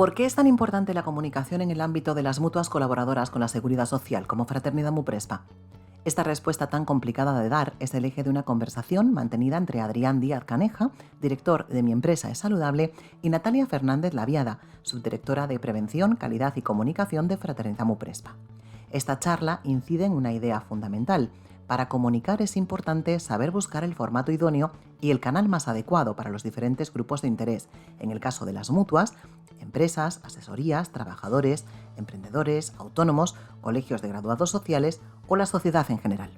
¿Por qué es tan importante la comunicación en el ámbito de las mutuas colaboradoras con la Seguridad Social como Fraternidad Muprespa? Esta respuesta tan complicada de dar es el eje de una conversación mantenida entre Adrián Díaz Caneja, director de Mi Empresa es Saludable, y Natalia Fernández Laviada, subdirectora de Prevención, Calidad y Comunicación de Fraternidad Muprespa. Esta charla incide en una idea fundamental. Para comunicar es importante saber buscar el formato idóneo y el canal más adecuado para los diferentes grupos de interés. En el caso de las mutuas, empresas, asesorías, trabajadores, emprendedores, autónomos, colegios de graduados sociales o la sociedad en general.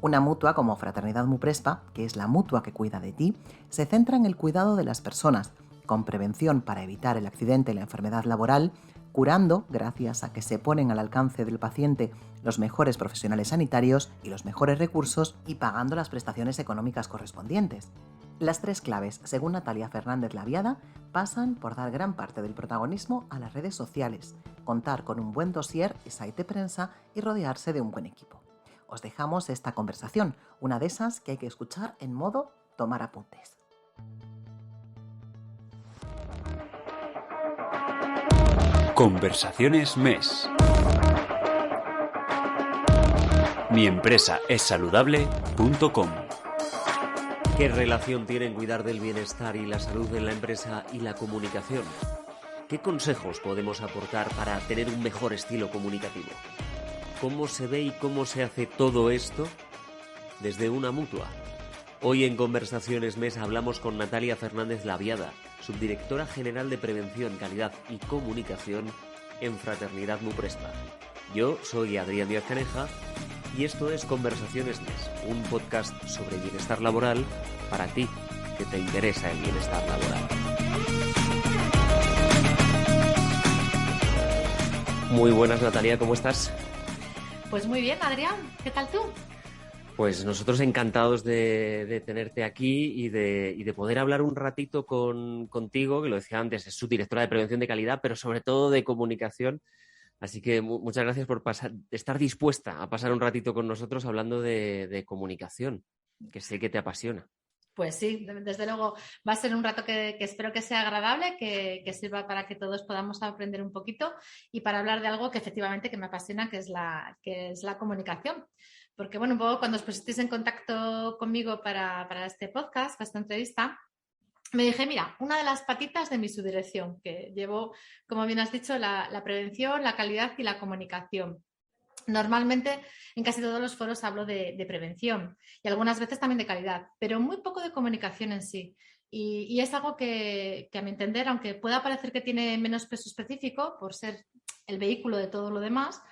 Una mutua como Fraternidad Muprespa, que es la mutua que cuida de ti, se centra en el cuidado de las personas, con prevención para evitar el accidente y la enfermedad laboral, curando gracias a que se ponen al alcance del paciente los mejores profesionales sanitarios y los mejores recursos y pagando las prestaciones económicas correspondientes. Las tres claves, según Natalia Fernández Laviada, pasan por dar gran parte del protagonismo a las redes sociales, contar con un buen dossier y site de prensa y rodearse de un buen equipo. Os dejamos esta conversación, una de esas que hay que escuchar en modo tomar apuntes. Conversaciones MES. miempresaesaludable.com. ¿Qué relación tienen cuidar del bienestar y la salud en la empresa y la comunicación? ¿Qué consejos podemos aportar para tener un mejor estilo comunicativo? ¿Cómo se ve y cómo se hace todo esto desde una mutua? Hoy en Conversaciones MES hablamos con Natalia Fernández Laviada, subdirectora general de Prevención, Calidad y Comunicación en Fraternidad Muprespa. Yo soy Adrián Díaz Caneja y esto es Conversaciones MES, un podcast sobre bienestar laboral para ti que te interesa el bienestar laboral. Muy buenas, Natalia, ¿cómo estás? Pues muy bien, Adrián, ¿qué tal tú? Pues nosotros encantados de tenerte aquí y de poder hablar un ratito contigo, que lo decía antes, es subdirectora de Prevención de Calidad, pero sobre todo de comunicación. Así que muchas gracias por estar dispuesta a pasar un ratito con nosotros hablando de comunicación, que sé que te apasiona. Pues sí, desde luego va a ser un rato que espero que sea agradable, que sirva para que todos podamos aprender un poquito y para hablar de algo que efectivamente que me apasiona, que es la comunicación. Porque, bueno, un poco cuando os pusisteis en contacto conmigo para este podcast, para esta entrevista, me dije, mira, una de las patitas de mi subdirección, que llevo, como bien has dicho, la prevención, la calidad y la comunicación. Normalmente en casi todos los foros hablo de prevención y algunas veces también de calidad, pero muy poco de comunicación en sí. Y es algo que a mi entender, aunque pueda parecer que tiene menos peso específico por ser el vehículo de todo lo demás,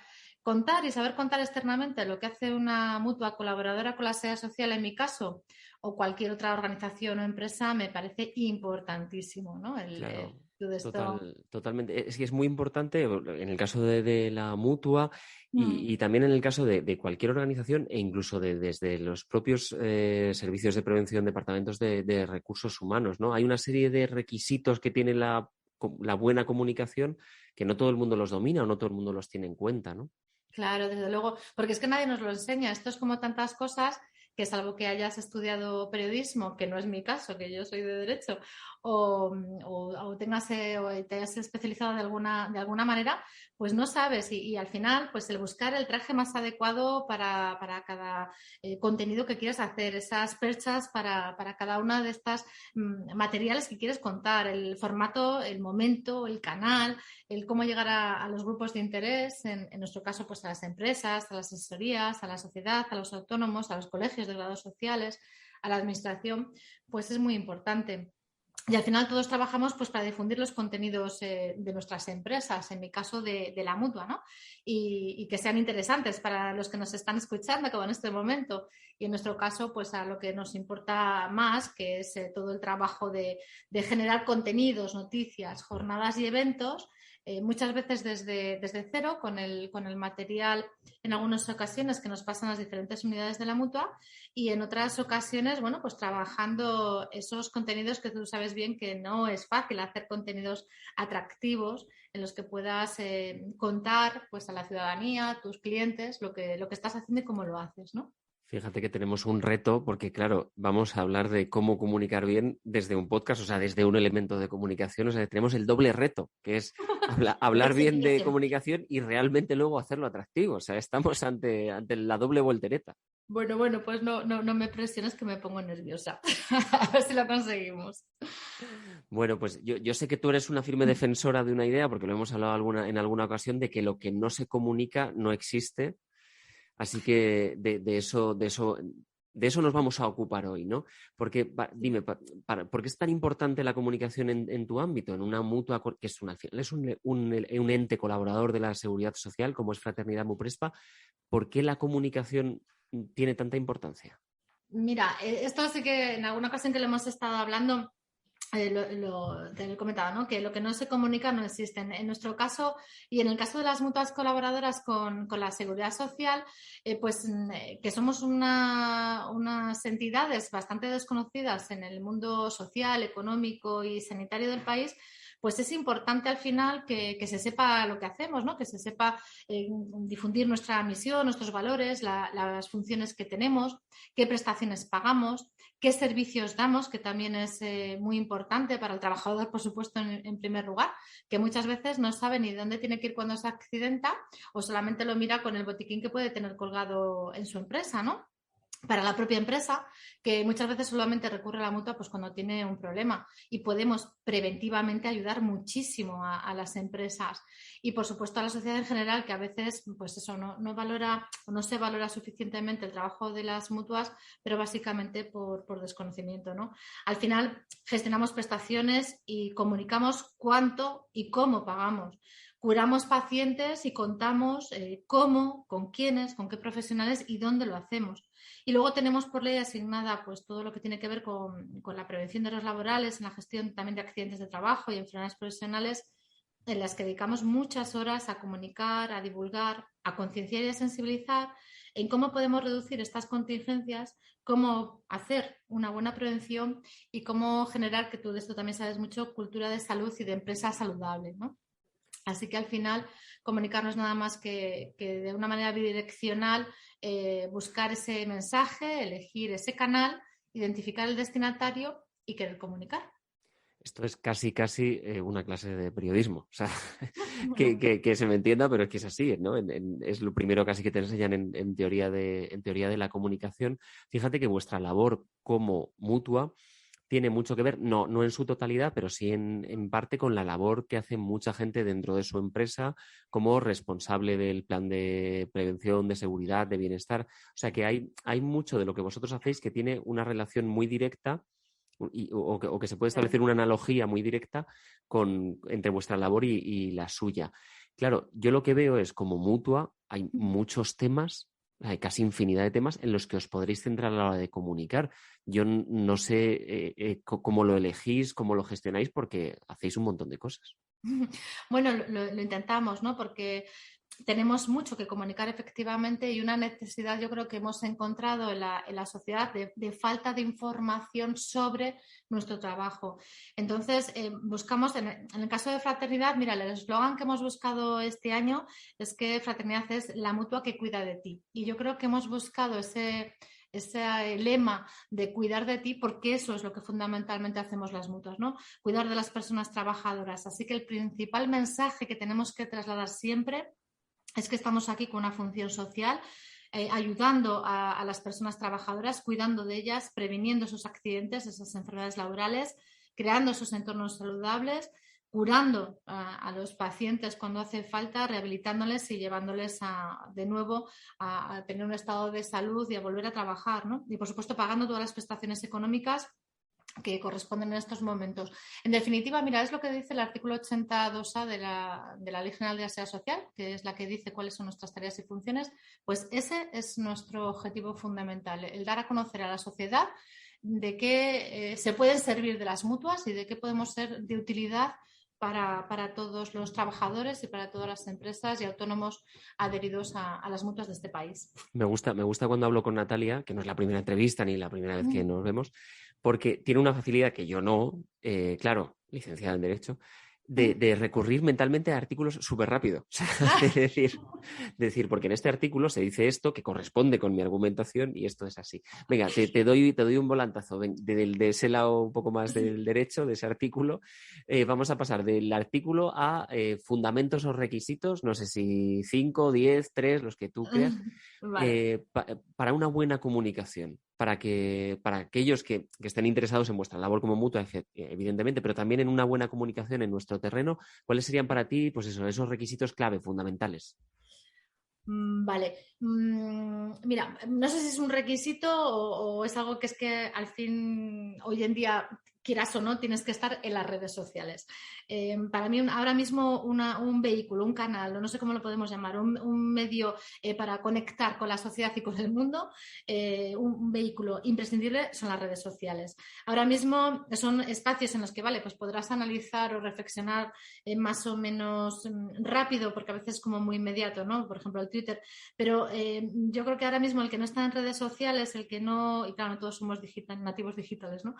contar y saber contar externamente lo que hace una mutua colaboradora con la seguridad social, en mi caso, o cualquier otra organización o empresa, me parece importantísimo, ¿no? Claro, Todo esto. totalmente. Es que es muy importante en el caso de la mutua y también en el caso de cualquier organización e incluso desde los propios servicios de prevención, departamentos de recursos humanos, ¿no? Hay una serie de requisitos que tiene la buena comunicación que no todo el mundo los domina o no todo el mundo los tiene en cuenta, ¿no? Claro, desde luego, porque es que nadie nos lo enseña. Esto es como tantas cosas que salvo que hayas estudiado periodismo, que no es mi caso, que yo soy de derecho, o tengas o te hayas especializado de alguna manera, pues no sabes y al final pues el buscar el traje más adecuado para cada contenido que quieres hacer, esas perchas para cada una de estas materiales que quieres contar, el formato, el momento, el canal, el cómo llegar a los grupos de interés, en nuestro caso pues a las empresas, a las asesorías, a la sociedad, a los autónomos, a los colegios de grados sociales, a la administración, pues es muy importante. Y al final todos trabajamos pues para difundir los contenidos de nuestras empresas, en mi caso de la mutua, ¿no? Y que sean interesantes para los que nos están escuchando, como en este momento. Y en nuestro caso, pues a lo que nos importa más, que es todo el trabajo de generar contenidos, noticias, jornadas y eventos, muchas veces desde cero, con el material en algunas ocasiones que nos pasan las diferentes unidades de la mutua y en otras ocasiones, bueno, pues trabajando esos contenidos que tú sabes bien que no es fácil hacer contenidos atractivos en los que puedas contar pues a la ciudadanía, a tus clientes, lo que estás haciendo y cómo lo haces, ¿no? Fíjate que tenemos un reto porque, claro, vamos a hablar de cómo comunicar bien desde un podcast, o sea, desde un elemento de comunicación. O sea, tenemos el doble reto, que es hablar bien de comunicación y realmente luego hacerlo atractivo. O sea, estamos ante la doble voltereta. Bueno, pues no me presiones que me pongo nerviosa. A ver si lo conseguimos. Bueno, pues yo sé que tú eres una firme defensora de una idea, porque lo hemos hablado en alguna ocasión, de que lo que no se comunica no existe. Así que de eso nos vamos a ocupar hoy, ¿no? Porque, dime, ¿por qué es tan importante la comunicación en tu ámbito, en una mutua, que es un ente colaborador de la seguridad social, como es Fraternidad Muprespa? ¿Por qué la comunicación tiene tanta importancia? Mira, esto sí que en alguna ocasión que lo hemos estado hablando, te lo he comentado, ¿no? Que lo que no se comunica no existe. En nuestro caso y en el caso de las mutuas colaboradoras con la Seguridad Social, que somos unas entidades bastante desconocidas en el mundo social, económico y sanitario del país, pues es importante al final que se sepa lo que hacemos, ¿no? Que se sepa difundir nuestra misión, nuestros valores, las funciones que tenemos, qué prestaciones pagamos, qué servicios damos, que también es muy importante para el trabajador, por supuesto, en primer lugar, que muchas veces no sabe ni dónde tiene que ir cuando se accidenta o solamente lo mira con el botiquín que puede tener colgado en su empresa, ¿no? Para la propia empresa, que muchas veces solamente recurre a la mutua pues cuando tiene un problema, y podemos preventivamente ayudar muchísimo a las empresas y por supuesto a la sociedad en general, que a veces pues eso no valora o no se valora suficientemente el trabajo de las mutuas, pero básicamente por desconocimiento, ¿no? Al final gestionamos prestaciones y comunicamos cuánto y cómo pagamos. Curamos pacientes y contamos cómo, con quiénes, con qué profesionales y dónde lo hacemos. Y luego tenemos por ley asignada pues todo lo que tiene que ver con la prevención de los laborales, en la gestión también de accidentes de trabajo y enfermedades profesionales, en las que dedicamos muchas horas a comunicar, a divulgar, a concienciar y a sensibilizar en cómo podemos reducir estas contingencias, cómo hacer una buena prevención y cómo generar, que tú de esto también sabes mucho, cultura de salud y de empresa saludable, ¿no? Así que al final comunicarnos nada más que de una manera bidireccional, buscar ese mensaje, elegir ese canal, identificar el destinatario y querer comunicar. Esto es casi una clase de periodismo. O sea, que se me entienda, pero es que es así, ¿no? Es lo primero casi que te enseñan en teoría de la comunicación. Fíjate que vuestra labor como mutua tiene mucho que ver, no en su totalidad, pero sí en parte con la labor que hace mucha gente dentro de su empresa como responsable del plan de prevención, de seguridad, de bienestar. O sea que hay mucho de lo que vosotros hacéis que tiene una relación muy directa o que se puede establecer una analogía muy directa entre vuestra labor y la suya. Claro, yo lo que veo es como mutua, hay muchos temas, hay casi infinidad de temas en los que os podréis centrar a la hora de comunicar. Yo no sé cómo lo elegís, cómo lo gestionáis, porque hacéis un montón de cosas. Bueno, lo intentamos, ¿no? Porque tenemos mucho que comunicar efectivamente y una necesidad yo creo que hemos encontrado en la sociedad de falta de información sobre nuestro trabajo. Entonces, buscamos, en el caso de Fraternidad, mira, el eslogan que hemos buscado este año es que Fraternidad es la mutua que cuida de ti. Y yo creo que hemos buscado ese lema de cuidar de ti, porque eso es lo que fundamentalmente hacemos las mutuas, ¿no? Cuidar de las personas trabajadoras. Así que el principal mensaje que tenemos que trasladar siempre es que estamos aquí con una función social, ayudando a las personas trabajadoras, cuidando de ellas, previniendo esos accidentes, esas enfermedades laborales, creando esos entornos saludables, curando a los pacientes cuando hace falta, rehabilitándoles y llevándoles de nuevo a tener un estado de salud y a volver a trabajar, ¿no? Y por supuesto pagando todas las prestaciones económicas que corresponden en estos momentos. En definitiva, mira, es lo que dice el artículo 82A de la Ley General de la Seguridad Social, que es la que dice cuáles son nuestras tareas y funciones. Pues ese es nuestro objetivo fundamental, el dar a conocer a la sociedad de qué se pueden servir de las mutuas y de qué podemos ser de utilidad para todos los trabajadores y para todas las empresas y autónomos adheridos a las mutuas de este país. Me gusta cuando hablo con Natalia, que no es la primera entrevista ni la primera vez que nos vemos, porque tiene una facilidad que yo no, claro, licenciada en Derecho, de recurrir mentalmente a artículos súper rápido. O sea, de decir, porque en este artículo se dice esto que corresponde con mi argumentación y esto es así. Venga, te doy un volantazo de ese lado un poco más del derecho, de ese artículo. Vamos a pasar del artículo a fundamentos o requisitos, no sé si 5, 10, 3, los que tú creas, Vale. para una buena comunicación. Para aquellos que estén interesados en vuestra labor como mutua, evidentemente, pero también en una buena comunicación en nuestro terreno, ¿cuáles serían para ti, pues eso, esos requisitos clave, fundamentales? Vale. Mira, no sé si es un requisito o es algo que es que al fin, hoy en día, quieras o no, tienes que estar en las redes sociales. Para mí, ahora mismo, un vehículo, un canal, o no sé cómo lo podemos llamar, un medio para conectar con la sociedad y con el mundo, un vehículo imprescindible son las redes sociales. Ahora mismo son espacios en los que, vale, pues podrás analizar o reflexionar más o menos rápido, porque a veces es como muy inmediato, ¿no? Por ejemplo, el Twitter, pero yo creo que ahora mismo el que no está en redes sociales, el que no, y claro, no todos somos nativos digitales, ¿no?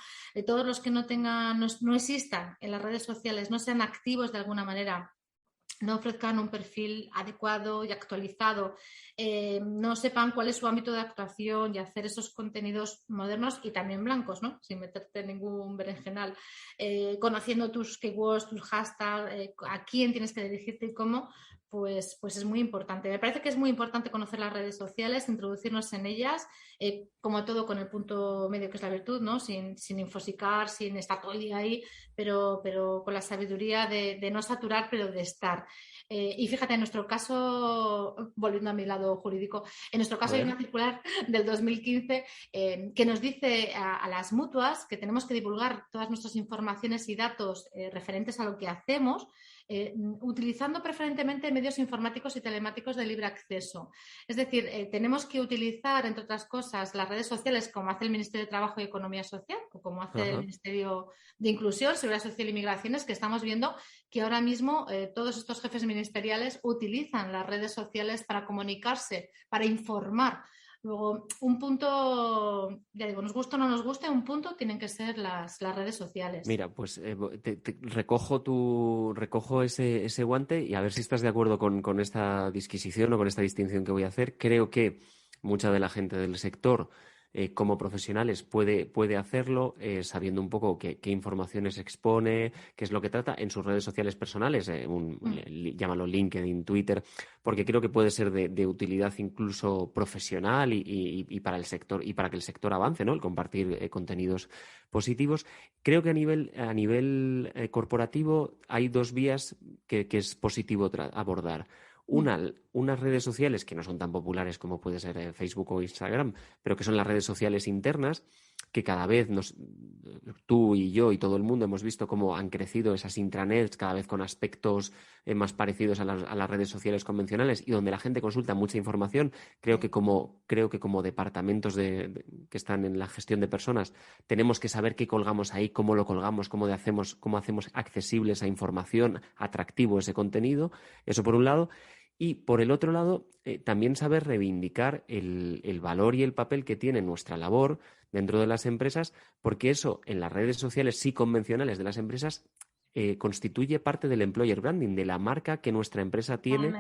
Todos los que no existan en las redes sociales, no sean activos de alguna manera, no ofrezcan un perfil adecuado y actualizado, no sepan cuál es su ámbito de actuación y hacer esos contenidos modernos y también blancos, ¿no? Sin meterte en ningún berenjenal, conociendo tus keywords, tus hashtags, a quién tienes que dirigirte y cómo, pues es muy importante. Me parece que es muy importante conocer las redes sociales, introducirnos en ellas, como todo con el punto medio que es la virtud, ¿no? Sin infosicar, sin estar todo el día ahí, pero con la sabiduría de no saturar, pero de estar. Y fíjate, en nuestro caso, volviendo a mi lado jurídico, en nuestro caso hay una circular del 2015 que nos dice a las mutuas que tenemos que divulgar todas nuestras informaciones y datos referentes a lo que hacemos, utilizando preferentemente medios informáticos y telemáticos de libre acceso. Es decir, tenemos que utilizar, entre otras cosas, las redes sociales como hace el Ministerio de Trabajo y Economía Social o como hace el Ministerio de Inclusión, Seguridad Social y Migraciones, que estamos viendo que ahora mismo todos estos jefes ministeriales utilizan las redes sociales para comunicarse, para informar. Luego, un punto, ya digo, nos gusta o no nos guste, un punto tienen que ser las redes sociales. Mira, pues recojo ese guante y a ver si estás de acuerdo con esta disquisición o con esta distinción que voy a hacer. Creo que mucha de la gente del sector, como profesionales, puede hacerlo sabiendo un poco qué informaciones expone, qué es lo que trata en sus redes sociales personales, llámalo LinkedIn, Twitter, porque creo que puede ser de utilidad incluso profesional y para el sector y para que el sector avance, ¿no? El compartir contenidos positivos. Creo que a nivel corporativo hay dos vías que es positivo abordar. Unas redes sociales que no son tan populares como puede ser Facebook o Instagram, pero que son las redes sociales internas, que cada vez tú y yo y todo el mundo hemos visto cómo han crecido esas intranets, cada vez con aspectos más parecidos a las redes sociales convencionales y donde la gente consulta mucha información. Creo que como departamentos que están en la gestión de personas tenemos que saber qué colgamos ahí, cómo lo colgamos, cómo hacemos accesible esa información, atractivo ese contenido. Eso por un lado. Y por el otro lado, también saber reivindicar el valor y el papel que tiene nuestra labor dentro de las empresas, porque eso en las redes sociales sí convencionales de las empresas constituye parte del employer branding, de la marca que nuestra empresa tiene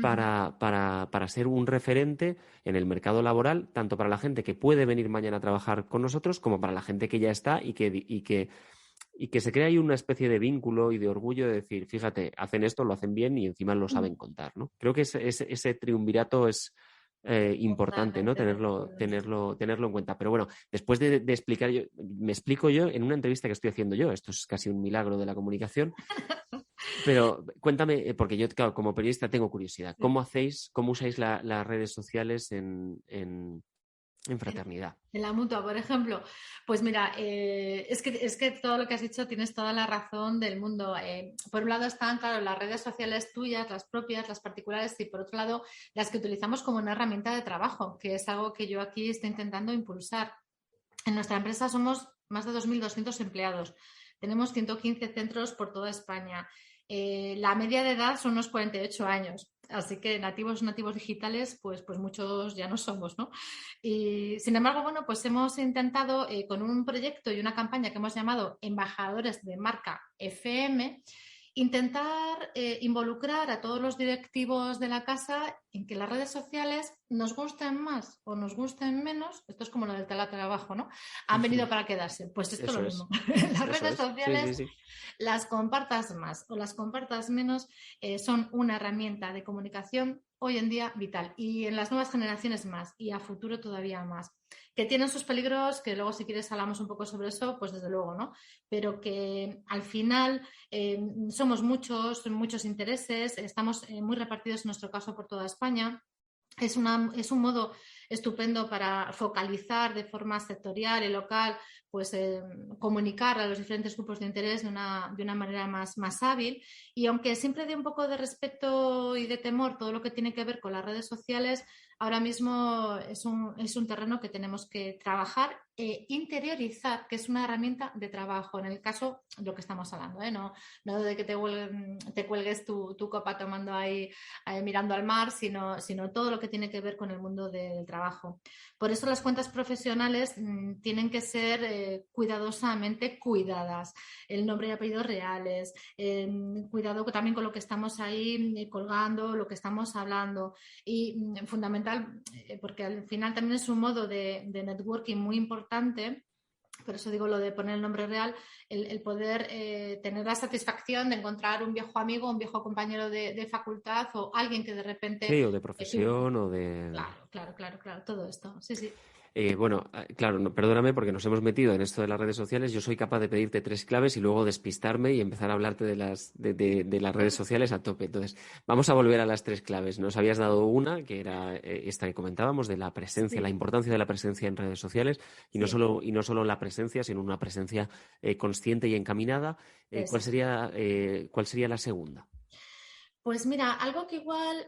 para ser un referente en el mercado laboral, tanto para la gente que puede venir mañana a trabajar con nosotros como para la gente que ya está y que se crea ahí una especie de vínculo y de orgullo de decir, fíjate, hacen esto, lo hacen bien y encima lo saben contar, ¿no? Creo que ese triunvirato es importante, ¿no? Tenerlo en cuenta. Pero bueno, después de explicar yo, me explico yo en una entrevista que estoy haciendo yo, esto es casi un milagro de la comunicación, pero cuéntame, porque yo, claro, como periodista tengo curiosidad, ¿cómo usáis las redes sociales en Fraternidad? En la mutua, por ejemplo, pues mira, es que todo lo que has dicho tienes toda la razón del mundo. Por un lado están, claro, las redes sociales tuyas, las propias, las particulares, y por otro lado las que utilizamos como una herramienta de trabajo, que es algo que yo aquí estoy intentando impulsar. En nuestra empresa somos más de 2.200 empleados. Tenemos 115 centros por toda España. La media de edad son unos 48 años. Así que nativos digitales, pues muchos ya no somos, ¿no? Y sin embargo, bueno, pues hemos intentado con un proyecto y una campaña que hemos llamado Embajadores de Marca FM, intentar involucrar a todos los directivos de la casa en que las redes sociales nos gusten más o nos gusten menos. Esto es como lo del teletrabajo, ¿no? Han venido para quedarse. Pues esto es lo mismo. Las redes sociales, Sí. las compartas más o las compartas menos, son una herramienta de comunicación hoy en día vital, y en las nuevas generaciones más, y a futuro todavía más. Que tienen sus peligros, que luego si quieres hablamos un poco sobre eso, pues desde luego, ¿no? Pero que al final somos muchos intereses, estamos muy repartidos en nuestro caso por toda España. Es un modo estupendo para focalizar de forma sectorial y local, pues comunicar a los diferentes grupos de interés de una manera más hábil. Y aunque siempre dé un poco de respeto y de temor todo lo que tiene que ver con las redes sociales, ahora mismo es un terreno que tenemos que trabajar e interiorizar, que es una herramienta de trabajo, en el caso de lo que estamos hablando, ¿eh? No de que te cuelgues tu copa tomando ahí, mirando al mar, sino todo lo que tiene que ver con el mundo del trabajo. Por eso las cuentas profesionales tienen que ser cuidadosamente cuidadas, el nombre y apellidos reales, cuidado también con lo que estamos ahí colgando, lo que estamos hablando, y fundamental, porque al final también es un modo de networking muy importante. Por eso digo lo de poner el nombre real, el poder tener la satisfacción de encontrar un viejo amigo, un viejo compañero de facultad, o alguien que de repente... Sí, o de profesión o de... Claro, todo esto, sí. Bueno, claro, perdóname porque nos hemos metido en esto de las redes sociales. Yo soy capaz de pedirte 3 claves y luego despistarme y empezar a hablarte de las redes sociales a tope. Entonces, vamos a volver a las 3 claves. Nos habías dado una, que era esta que comentábamos, de la presencia, la importancia de la presencia en redes sociales, y no solo la presencia, sino una presencia consciente y encaminada. ¿Cuál sería la segunda? Pues mira, algo que igual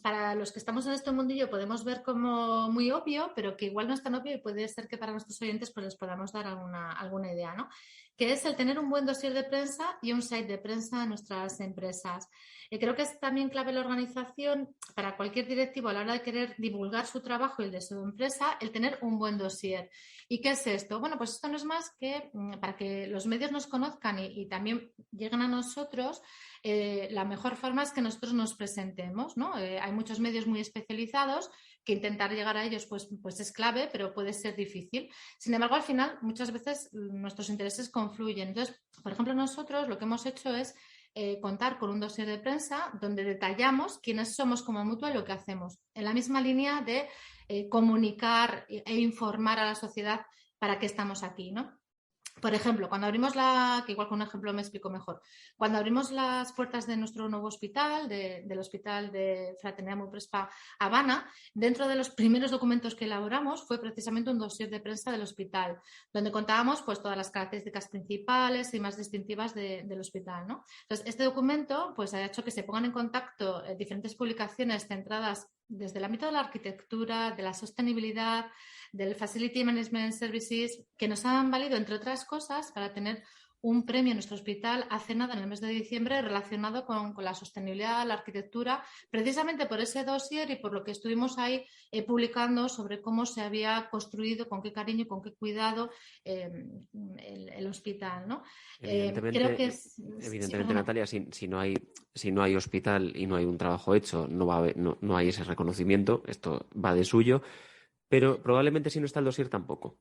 para los que estamos en este mundillo podemos ver como muy obvio, pero que igual no es tan obvio, y puede ser que para nuestros oyentes pues les podamos dar alguna idea, ¿no? Que es el tener un buen dossier de prensa y un site de prensa en nuestras empresas. Creo que es también clave la organización para cualquier directivo a la hora de querer divulgar su trabajo y el de su empresa, el tener un buen dossier. ¿Y qué es esto? Bueno, pues esto no es más que para que los medios nos conozcan y también lleguen a nosotros. La mejor forma es que nosotros nos presentemos, ¿no? Hay muchos medios muy especializados que intentar llegar a ellos pues es clave, pero puede ser difícil. Sin embargo, al final, muchas veces nuestros intereses confluyen. Entonces, por ejemplo, nosotros lo que hemos hecho es contar con un dossier de prensa donde detallamos quiénes somos como mutua y lo que hacemos, en la misma línea de comunicar e informar a la sociedad para qué estamos aquí, ¿no? Por ejemplo, cuando abrimos que igual con un ejemplo me explico mejor, cuando abrimos las puertas de nuestro nuevo hospital, del Hospital de Fraternidad Muprespa Habana, dentro de los primeros documentos que elaboramos fue precisamente un dossier de prensa del hospital, donde contábamos pues todas las características principales y más distintivas del hospital, ¿no? Entonces, este documento pues ha hecho que se pongan en contacto diferentes publicaciones centradas desde el ámbito de la arquitectura, de la sostenibilidad, del Facility Management Services, que nos han valido, entre otras cosas, para tener un premio en nuestro hospital hace nada, en el mes de diciembre, relacionado con la sostenibilidad, la arquitectura, precisamente por ese dossier y por lo que estuvimos ahí publicando sobre cómo se había construido, con qué cariño y con qué cuidado el hospital, ¿no? Evidentemente, Creo que evidentemente, Natalia, si no hay hospital y no hay un trabajo hecho, no hay ese reconocimiento, esto va de suyo, pero probablemente si no está el dossier tampoco.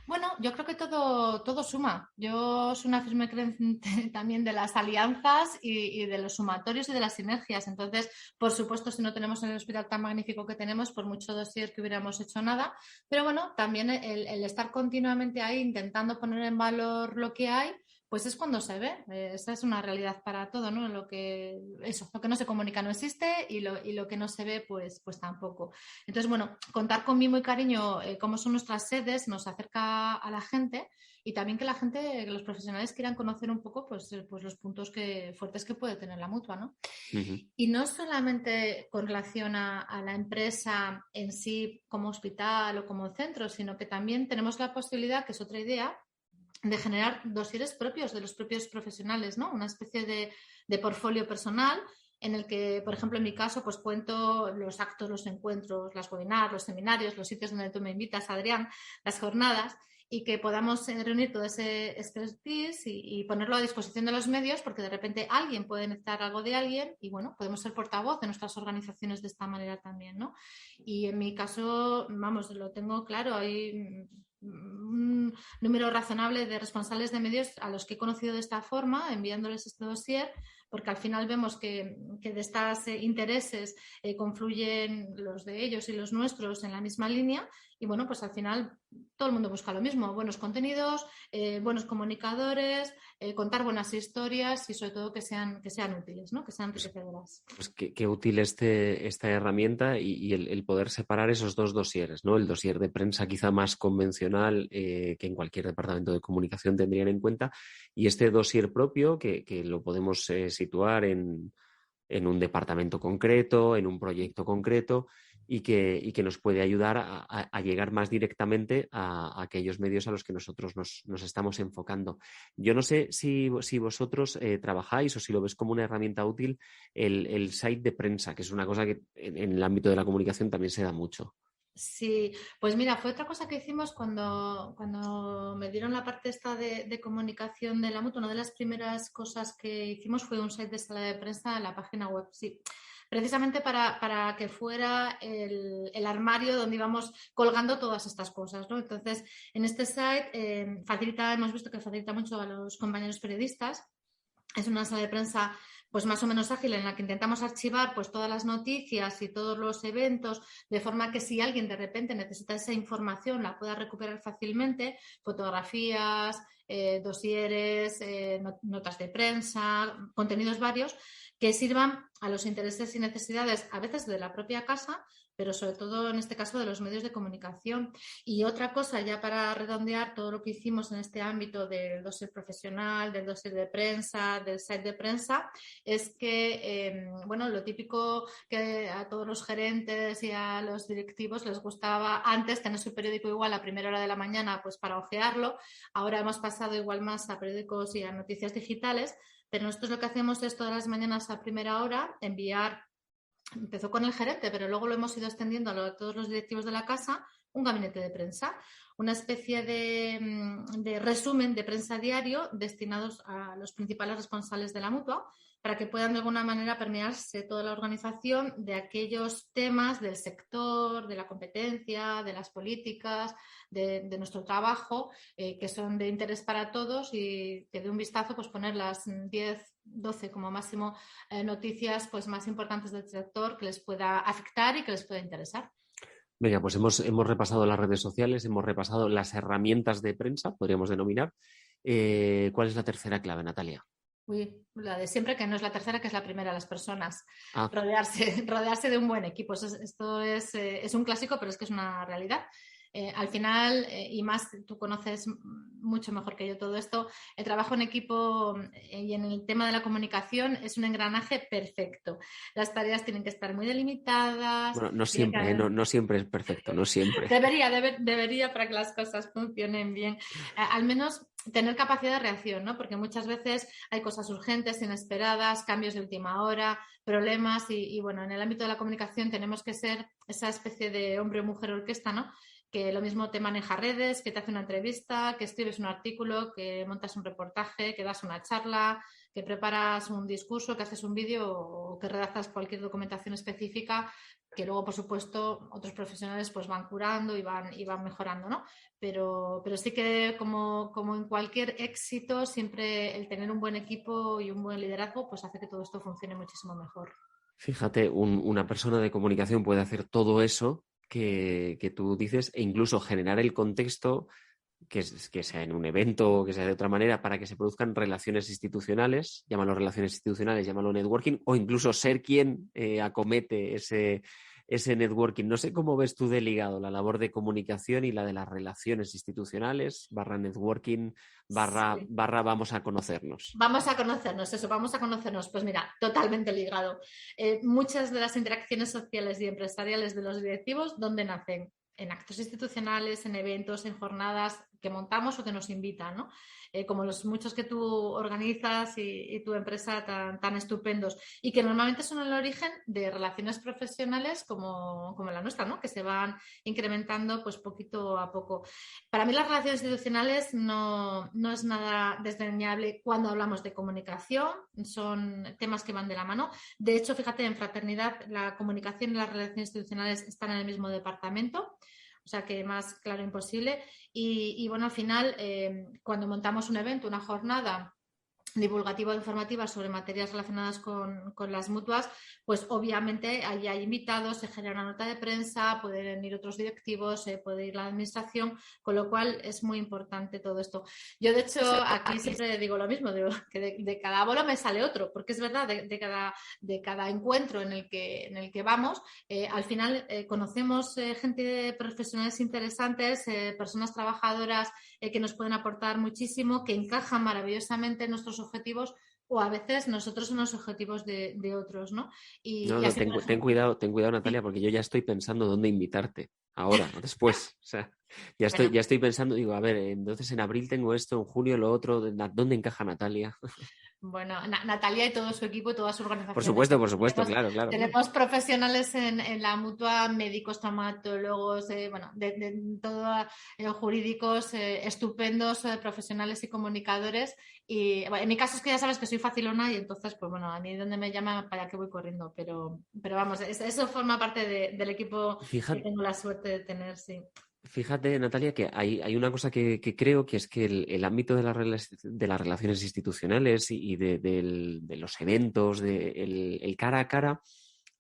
Bueno, yo creo que todo suma. Yo soy una firme creyente también de las alianzas y de los sumatorios y de las sinergias. Entonces, por supuesto, si no tenemos el hospital tan magnífico que tenemos, por mucho dossier que hubiéramos hecho nada. Pero bueno, también el estar continuamente ahí intentando poner en valor lo que hay, pues es cuando se ve. Esa es una realidad para todo, ¿no? Lo que no se comunica no existe y lo que no se ve, pues tampoco. Entonces, bueno, contar con mimo y cariño, cómo son nuestras sedes, nos acerca a la gente, y también que que los profesionales quieran conocer un poco pues los puntos fuertes que puede tener la mutua, ¿no? Uh-huh. Y no solamente con relación a la empresa en sí como hospital o como centro, sino que también tenemos la posibilidad, que es otra idea, de generar dosieres propios de los propios profesionales, ¿no? Una especie de portfolio personal en el que, por ejemplo, en mi caso, pues cuento los actos, los encuentros, las webinars, los seminarios, los sitios donde tú me invitas, Adrián, las jornadas, y que podamos reunir todo ese expertise y ponerlo a disposición de los medios, porque de repente alguien puede necesitar algo de alguien y bueno, podemos ser portavoz de nuestras organizaciones de esta manera también, ¿no? Y en mi caso, vamos, lo tengo claro, hay un número razonable de responsables de medios a los que he conocido de esta forma, enviándoles este dossier, porque al final vemos que de estos intereses confluyen los de ellos y los nuestros en la misma línea y bueno, pues al final todo el mundo busca lo mismo, buenos contenidos, buenos comunicadores, contar buenas historias y sobre todo que sean útiles, ¿no? Que sean enriquecedoras. Pues qué útil esta herramienta y el poder separar esos dos dosieres, ¿no? El dosier de prensa quizá más convencional que en cualquier departamento de comunicación tendrían en cuenta y este dosier propio que lo podemos situar en un departamento concreto, en un proyecto concreto y que nos puede ayudar a llegar más directamente a aquellos medios a los que nosotros nos estamos enfocando. Yo no sé si vosotros trabajáis o si lo ves como una herramienta útil el site de prensa, que es una cosa que en el ámbito de la comunicación también se da mucho. Sí, pues mira, fue otra cosa que hicimos cuando me dieron la parte esta de comunicación de la Mutua. Una de las primeras cosas que hicimos fue un site de sala de prensa en la página web, sí, precisamente para que fuera el armario donde íbamos colgando todas estas cosas, ¿no? Entonces, en este site hemos visto que facilita mucho a los compañeros periodistas. Es una sala de prensa pues más o menos ágil en la que intentamos archivar pues todas las noticias y todos los eventos de forma que si alguien de repente necesita esa información la pueda recuperar fácilmente, fotografías, dosieres, notas de prensa, contenidos varios que sirvan a los intereses y necesidades a veces de la propia casa, pero sobre todo en este caso de los medios de comunicación. Y otra cosa, ya para redondear todo lo que hicimos en este ámbito del dossier profesional, del dossier de prensa, del site de prensa, es que, bueno, lo típico que a todos los gerentes y a los directivos les gustaba antes tener su periódico igual a primera hora de la mañana pues para ojearlo. Ahora hemos pasado igual más a periódicos y a noticias digitales, pero nosotros lo que hacemos es todas las mañanas a primera hora enviar. Empezó con el gerente, pero luego lo hemos ido extendiendo a todos los directivos de la casa, un gabinete de prensa, una especie de resumen de prensa diario destinados a los principales responsables de la Mutua para que puedan de alguna manera permearse toda la organización de aquellos temas del sector, de la competencia, de las políticas, de nuestro trabajo, que son de interés para todos y que de un vistazo pues poner las 10, 12 como máximo noticias pues más importantes del sector que les pueda afectar y que les pueda interesar. Venga, pues hemos repasado las redes sociales, hemos repasado las herramientas de prensa, podríamos denominar. ¿Cuál es la tercera clave, Natalia? Uy, la de siempre, que no es la tercera, que es la primera, las personas. Ah. Rodearse de un buen equipo. Esto es un clásico, pero es que es una realidad. Al final, y más tú conoces mucho mejor que yo todo esto, el trabajo en equipo y en el tema de la comunicación es un engranaje perfecto. Las tareas tienen que estar muy delimitadas. Bueno, no siempre, no siempre es perfecto, no siempre. Debería para que las cosas funcionen bien. Al menos tener capacidad de reacción, ¿no? Porque muchas veces hay cosas urgentes, inesperadas, cambios de última hora, problemas y bueno, en el ámbito de la comunicación tenemos que ser esa especie de hombre o mujer orquesta, ¿no? Que lo mismo te maneja redes, que te hace una entrevista, que escribes un artículo, que montas un reportaje, que das una charla, que preparas un discurso, que haces un vídeo o que redactas cualquier documentación específica, que luego, por supuesto, otros profesionales pues van curando y van mejorando, ¿no? Pero sí que como en cualquier éxito, siempre el tener un buen equipo y un buen liderazgo pues hace que todo esto funcione muchísimo mejor. Fíjate, una persona de comunicación puede hacer todo eso que tú dices e incluso generar el contexto que sea en un evento o que sea de otra manera para que se produzcan relaciones institucionales, llámalo relaciones institucionales, llámalo networking, o incluso ser quien acomete ese networking. No sé cómo ves tú de ligado la labor de comunicación y la de las relaciones institucionales, /networking, Sí. vamos a conocernos. Vamos a conocernos. Pues mira, totalmente ligado. Muchas de las interacciones sociales y empresariales de los directivos, ¿dónde nacen? En actos institucionales, en eventos, en jornadas que montamos o que nos invitan, ¿no? Como los muchos que tú organizas y tu empresa tan estupendos y que normalmente son el origen de relaciones profesionales como la nuestra, ¿no? Que se van incrementando pues poquito a poco. Para mí las relaciones institucionales no es nada desdeñable cuando hablamos de comunicación, son temas que van de la mano. De hecho, fíjate, en Fraternidad la comunicación y las relaciones institucionales están en el mismo departamento. O sea que más claro imposible. Y bueno, al final, cuando montamos un evento, una jornada divulgativa o informativa sobre materias relacionadas con las mutuas, pues obviamente ahí hay invitados, se genera una nota de prensa, pueden ir otros directivos, puede ir la administración, con lo cual es muy importante todo esto. Yo, de hecho, aquí siempre digo lo mismo, digo que de cada bolo me sale otro, porque es verdad, de cada encuentro en el que vamos, al final conocemos gente de profesionales interesantes, personas trabajadoras que nos pueden aportar muchísimo, que encajan maravillosamente en nuestros objetivos o a veces nosotros en los objetivos de otros, ¿no? No, Y así, ten cuidado, Natalia, porque yo ya estoy pensando dónde invitarte, ahora o después. O sea, ya estoy pensando, digo, a ver, entonces en abril tengo esto, en junio lo otro, ¿dónde encaja Natalia? Bueno, Natalia y todo su equipo y toda su organización. Por supuesto, claro. Tenemos profesionales en la mutua, médicos, traumatólogos, de todo, jurídicos, estupendos, profesionales y comunicadores. Y bueno, en mi caso es que ya sabes que soy facilona y entonces, pues bueno, a mí donde me llaman, para que voy corriendo. Pero vamos, eso forma parte del equipo que tengo la suerte de tener, sí. Fíjate, Natalia, que hay una cosa que creo que es que el ámbito de las relaciones institucionales y de los eventos, el cara a cara,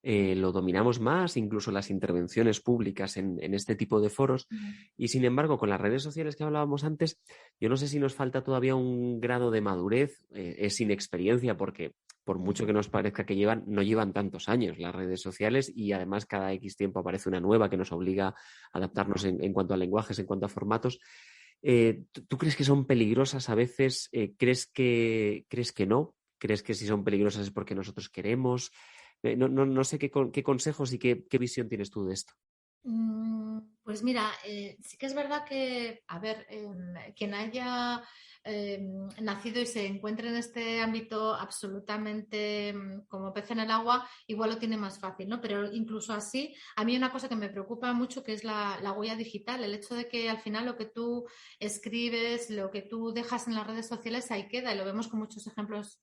lo dominamos más, incluso las intervenciones públicas en este tipo de foros. Y sin embargo, con las redes sociales que hablábamos antes, yo no sé si nos falta todavía un grado de madurez, es inexperiencia, porque por mucho que nos parezca que no llevan tantos años las redes sociales y además cada X tiempo aparece una nueva que nos obliga a adaptarnos en cuanto a lenguajes, en cuanto a formatos. ¿Tú crees que son peligrosas a veces? ¿Crees que no? ¿Crees que si son peligrosas es porque nosotros queremos? No sé qué consejos y qué visión tienes tú de esto. Pues mira, sí que es verdad que, a ver, quien haya nacido y se encuentre en este ámbito absolutamente como pez en el agua, igual lo tiene más fácil, ¿no? Pero incluso así, a mí hay una cosa que me preocupa mucho, que es la huella digital, el hecho de que al final lo que tú escribes, lo que tú dejas en las redes sociales, ahí queda, y lo vemos con muchos ejemplos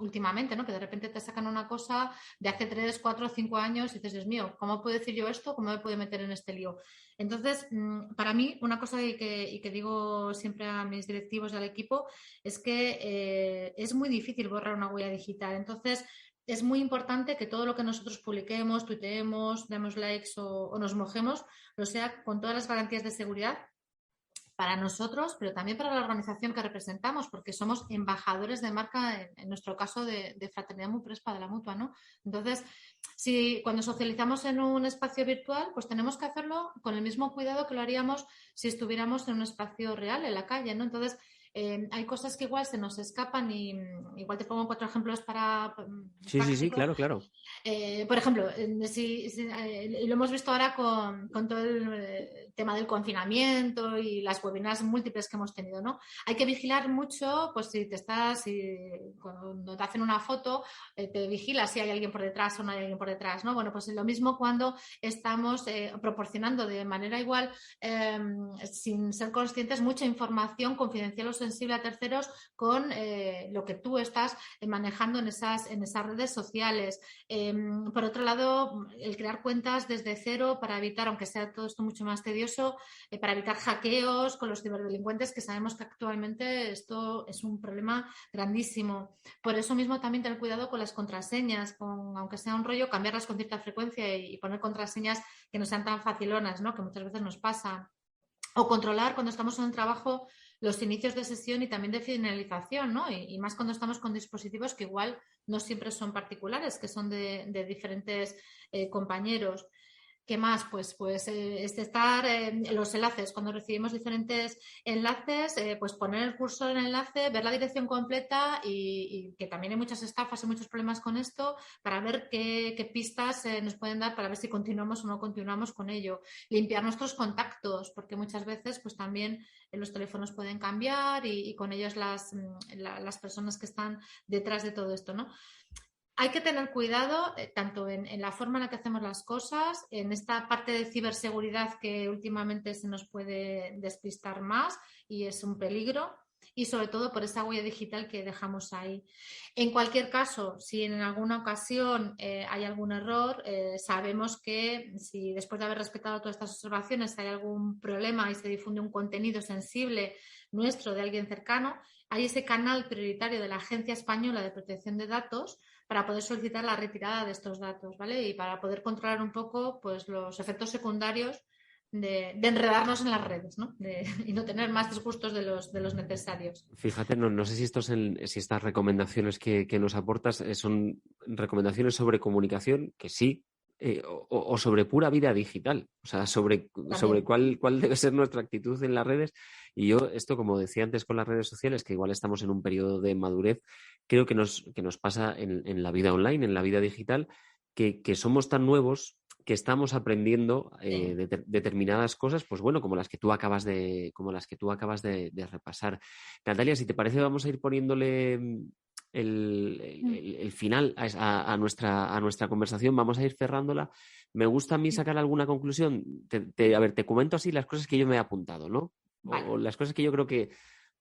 últimamente, ¿no? Que de repente te sacan una cosa de hace 3, 4, 5 años y dices, Dios mío, ¿cómo puedo decir yo esto? ¿Cómo me puedo meter en este lío? Entonces, para mí, una cosa que digo siempre a mis directivos y al equipo es que es muy difícil borrar una huella digital. Entonces, es muy importante que todo lo que nosotros publiquemos, tuiteemos, demos likes o nos mojemos, lo sea con todas las garantías de seguridad para nosotros, pero también para la organización que representamos, porque somos embajadores de marca, en nuestro caso de Fraternidad Muprespa, de la mutua, ¿no? Entonces, si cuando socializamos en un espacio virtual, pues tenemos que hacerlo con el mismo cuidado que lo haríamos si estuviéramos en un espacio real, en la calle, ¿no? Entonces, hay cosas que igual se nos escapan y igual te pongo 4 ejemplos para... Sí, claro. Por ejemplo, lo hemos visto ahora con todo el tema del confinamiento y las webinars múltiples que hemos tenido, ¿no? Hay que vigilar mucho, pues si cuando te hacen una foto, te vigilas si hay alguien por detrás o no hay alguien por detrás, ¿no? Bueno, pues lo mismo cuando estamos proporcionando de manera igual, sin ser conscientes, mucha información confidencial o sensible a terceros con lo que tú estás manejando en esas redes sociales. Por otro lado, el crear cuentas desde cero para evitar, aunque sea todo esto mucho más tedioso, para evitar hackeos con los ciberdelincuentes, que sabemos que actualmente esto es un problema grandísimo. Por eso mismo también tener cuidado con las contraseñas, aunque sea un rollo, cambiarlas con cierta frecuencia y poner contraseñas que no sean tan facilonas, ¿no? Que muchas veces nos pasa. O controlar cuando estamos en el trabajo los inicios de sesión y también de finalización, ¿no? Y más cuando estamos con dispositivos que igual no siempre son particulares, que son de diferentes compañeros. ¿Qué más? Pues es estar los enlaces. Cuando recibimos diferentes enlaces, pues poner el cursor en el enlace, ver la dirección completa y que también hay muchas estafas y muchos problemas con esto para ver qué pistas nos pueden dar para ver si continuamos o no continuamos con ello. Limpiar nuestros contactos, porque muchas veces pues también los teléfonos pueden cambiar y con ellos las personas que están detrás de todo esto, ¿no? Hay que tener cuidado tanto en la forma en la que hacemos las cosas, en esta parte de ciberseguridad que últimamente se nos puede despistar más y es un peligro, y sobre todo por esa huella digital que dejamos ahí. En cualquier caso, si en alguna ocasión hay algún error, sabemos que si después de haber respetado todas estas observaciones hay algún problema y se difunde un contenido sensible nuestro de alguien cercano, hay ese canal prioritario de la Agencia Española de Protección de Datos para poder solicitar la retirada de estos datos, ¿vale? Y para poder controlar un poco pues, los efectos secundarios de enredarnos en las redes, ¿no? Y no tener más disgustos de los necesarios. Fíjate, no sé si si estas recomendaciones que nos aportas son recomendaciones sobre comunicación, que sí, o sobre pura vida digital, o sea, sobre cuál debe ser nuestra actitud en las redes. Y yo, esto, como decía antes con las redes sociales, que igual estamos en un periodo de madurez, creo que nos pasa en la vida online, en la vida digital, que somos tan nuevos que estamos aprendiendo determinadas cosas, pues bueno, como las que tú acabas de repasar. Natalia, si te parece, vamos a ir poniéndole el final a nuestra conversación, vamos a ir cerrándola. Me gusta a mí sacar alguna conclusión. A ver, te comento así las cosas que yo me he apuntado, ¿no? Vale. O las cosas que yo creo que,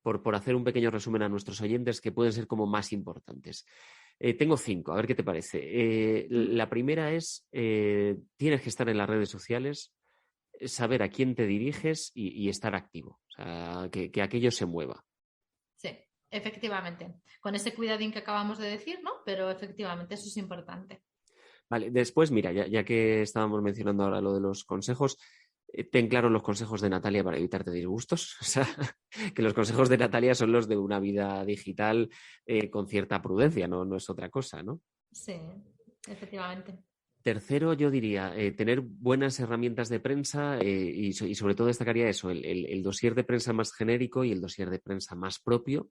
por hacer un pequeño resumen a nuestros oyentes, que pueden ser como más importantes. Tengo 5, a ver qué te parece. La primera es, tienes que estar en las redes sociales, saber a quién te diriges y estar activo, o sea, que aquello se mueva. Sí, efectivamente. Con ese cuidadín que acabamos de decir, ¿no? Pero efectivamente, eso es importante. Vale, después, mira, ya que estábamos mencionando ahora lo de los consejos, ten claro los consejos de Natalia para evitarte disgustos. O sea, que los consejos de Natalia son los de una vida digital con cierta prudencia, no es otra cosa, ¿no? Sí, efectivamente. Tercero, yo diría tener buenas herramientas de prensa y sobre todo destacaría eso, el dossier de prensa más genérico y el dossier de prensa más propio.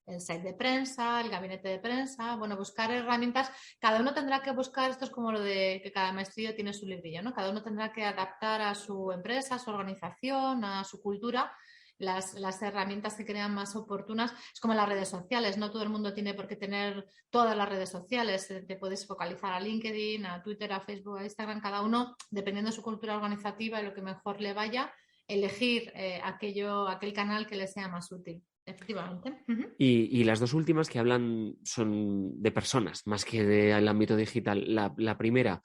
El site de prensa, el gabinete de prensa, bueno, buscar herramientas. Cada uno tendrá que buscar, esto es como lo de que cada maestrillo tiene su librillo, ¿no? Cada uno tendrá que adaptar a su empresa, a su organización, a su cultura, las herramientas que crean más oportunas. Es como las redes sociales, no todo el mundo tiene por qué tener todas las redes sociales. Te puedes focalizar a LinkedIn, a Twitter, a Facebook, a Instagram, cada uno, dependiendo de su cultura organizativa y lo que mejor le vaya, elegir aquel canal que le sea más útil. Efectivamente. Uh-huh. Y las dos últimas que hablan son de personas, más que del ámbito digital. La primera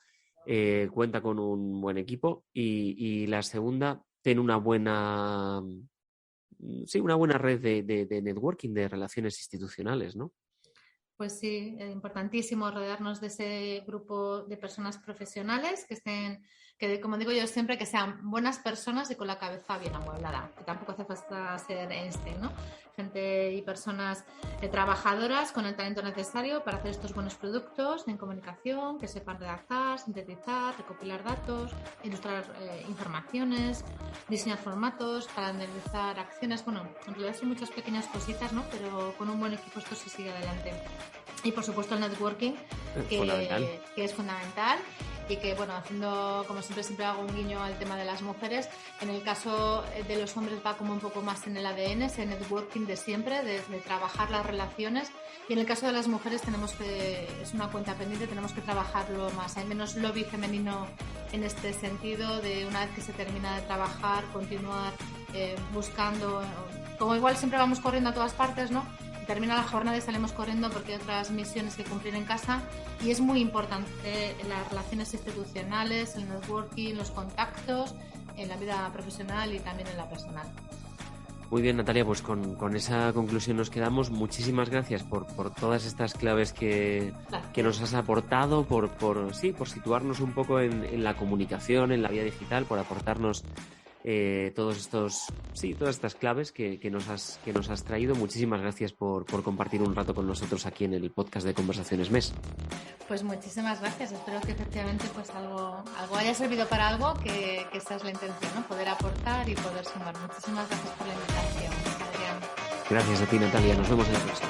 cuenta con un buen equipo y la segunda tiene una buena red de networking, de relaciones institucionales, ¿no? Pues sí, es importantísimo rodearnos de ese grupo de personas profesionales que como digo yo siempre, que sean buenas personas y con la cabeza bien amueblada, que tampoco hace falta ser Einstein, ¿no? Gente y personas trabajadoras con el talento necesario para hacer estos buenos productos en comunicación, que sepan redactar, sintetizar, recopilar datos, ilustrar informaciones, diseñar formatos, para analizar acciones. Bueno, en realidad son muchas pequeñas cositas, ¿no? Pero con un buen equipo esto se sigue adelante. Y por supuesto el networking, que es fundamental. Y que, bueno, haciendo, como siempre hago un guiño al tema de las mujeres, en el caso de los hombres va como un poco más en el ADN, ese networking de siempre, de trabajar las relaciones, y en el caso de las mujeres es una cuenta pendiente, tenemos que trabajarlo más, hay menos lobby femenino en este sentido, de una vez que se termina de trabajar, continuar buscando, como igual siempre vamos corriendo a todas partes, ¿no? Termina la jornada y salimos corriendo porque hay otras misiones que cumplir en casa, y es muy importante las relaciones institucionales, el networking, los contactos en la vida profesional y también en la personal. Muy bien, Natalia, pues con esa conclusión nos quedamos. Muchísimas gracias por todas estas claves que nos has aportado, por situarnos un poco en la comunicación, en la vida digital, por aportarnos todas estas claves que nos has traído. Muchísimas gracias por compartir un rato con nosotros aquí en el podcast de Conversaciones MES. Pues muchísimas gracias. Espero que efectivamente pues algo haya servido para algo, que esa es la intención, ¿no? Poder aportar y poder sumar. Muchísimas gracias por la invitación, Adrián. Gracias a ti, Natalia. Nos vemos en la próxima.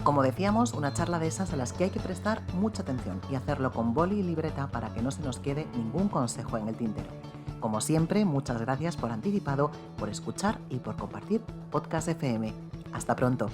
Como decíamos, una charla de esas a las que hay que prestar mucha atención y hacerlo con boli y libreta para que no se nos quede ningún consejo en el tintero. Como siempre, muchas gracias por anticipado, por escuchar y por compartir Podcast FM. Hasta pronto.